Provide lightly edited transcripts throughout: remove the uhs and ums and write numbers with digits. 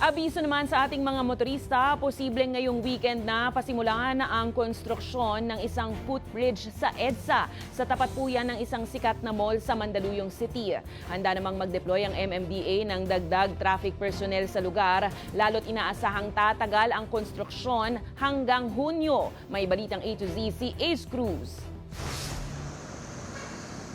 Abiso naman sa ating mga motorista, posibleng ngayong weekend na pasimulan na ang konstruksyon ng isang footbridge sa EDSA sa tapat po yan ng isang sikat na mall sa Mandaluyong City. Handa namang mag-deploy ang MMDA ng dagdag traffic personnel sa lugar, lalo't inaasahang tatagal ang konstruksyon hanggang Hunyo. May balitang A to Z si Ace Cruz.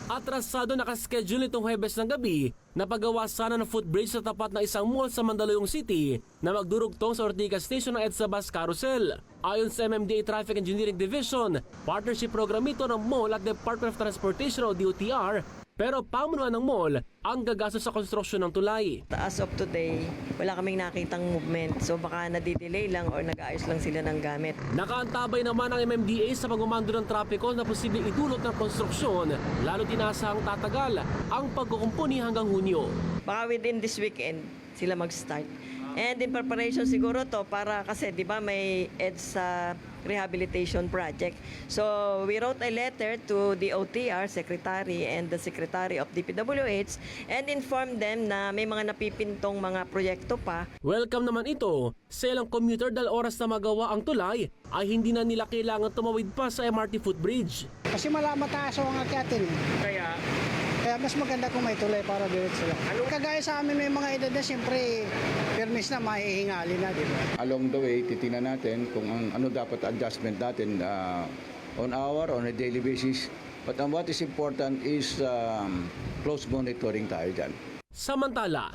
Atrasado nakaschedule nitong Huwebes ng gabi na paggawa sana ng footbridge sa tapat ng isang mall sa Mandaluyong City na magdurugtong sa Ortigas Station ng EDSA Bus Carousel. Ayon sa MMDA Traffic Engineering Division, partnership program ito ng mall at Department of Transportation o DOTR, pero pamunuan ng mall ang gagastos sa konstruksyon ng tulay. As of today, wala kaming nakitang movement. So baka nadidelay lang or nag-aayos lang sila ng gamit. Nakaantabay naman ang MMDA sa pagmamando ng trapiko na posibleng idulot ng konstruksyon, lalo tinasahang tatagal ang pagkukumpuni hanggang Hunyo. Baka within this weekend sila mag-start. And in preparation siguro to para kasi 'di ba may EDSA rehabilitation project. So we wrote a letter to the OTR secretary and the secretary of DPWH and informed them na may mga napipintong mga proyekto pa. Welcome naman ito sa ilang commuter dahil oras na magawa ang tulay ay hindi na nila kailangan tumawid pa sa MRT footbridge. Kasi mataas ang akyatin. Kaya mas maganda kung may tulay para diretso lang. Kagaya sa amin may mga edad na siyempre permis na mahihingali na, di ba? Along the way, titingnan natin kung ano dapat adjustment natin on a daily basis. But what is important is close monitoring tayo dyan. Samantala,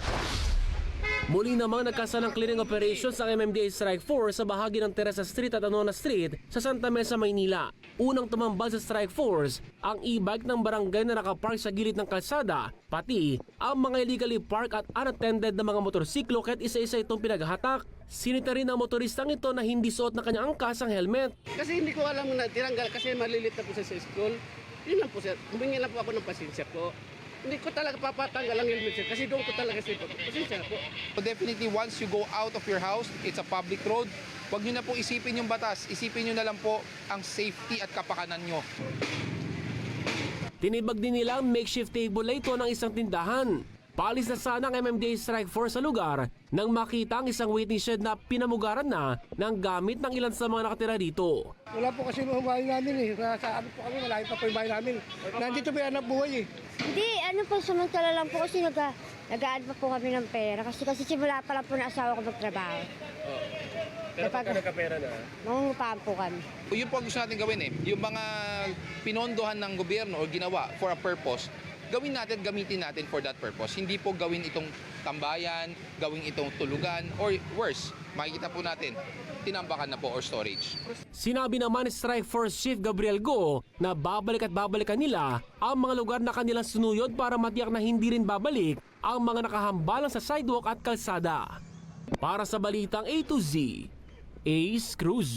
muli namang nagkasanang clearing operations ang MMDA Strike Force sa bahagi ng Teresa Street at Anona Street sa Santa Mesa, Maynila. Unang tumambal sa Strike Force ang e-bike ng barangay na nakapark sa gilid ng kalsada, pati ang mga illegally park at unattended na mga motorsiklo kahit isa-isa itong pinaghahatak. Sinita rin ang motoristang ito na hindi suot na kanyang angkas ang helmet. Kasi hindi ko alam na tinanggal kasi malilit na po sa school. Yun lang po sir, humingi lang po ako ng pasensya po. Hindi ko talaga papatanggal ang helmet sir kasi doon ko talaga sir. Pasensya po. So definitely once you go out of your house, it's a public road. Huwag nyo na po isipin yung batas, isipin nyo na lang po ang safety at kapakanan nyo. Tinibag din nila ang makeshift table ito ng isang tindahan. Paalis na sana ang MMDA Strike Force sa lugar nang makita ang isang waiting shed na pinamugaran na ng gamit ng ilan sa mga nakatira dito. Wala po kasi mga bahay namin eh. Sa ano po kami, malayo pa po yung bahay namin. Nandito may anak buhay eh. Hindi, ano po, samantala lang po kasi nag-aad pa po kami ng pera. Kasi simula pa lang po na asawa ko magtrabaho. Pero pagka nagkapera na? Mangungupahan po kami. Yun po ang gusto natin gawin eh. Yung mga pinondohan ng gobyerno o ginawa for a purpose, gawin natin, gamitin natin for that purpose. Hindi po gawin itong tambayan, gawin itong tulugan, or worse, makikita po natin, tinambakan na po or storage. Sinabi naman ni Strike Force Chief Gabriel Go na babalik at babalikan nila ang mga lugar na kanilang sunuyod para matiyak na hindi rin babalik ang mga nakahambalang sa sidewalk at kalsada. Para sa balitang A to Z, Ace Cruz.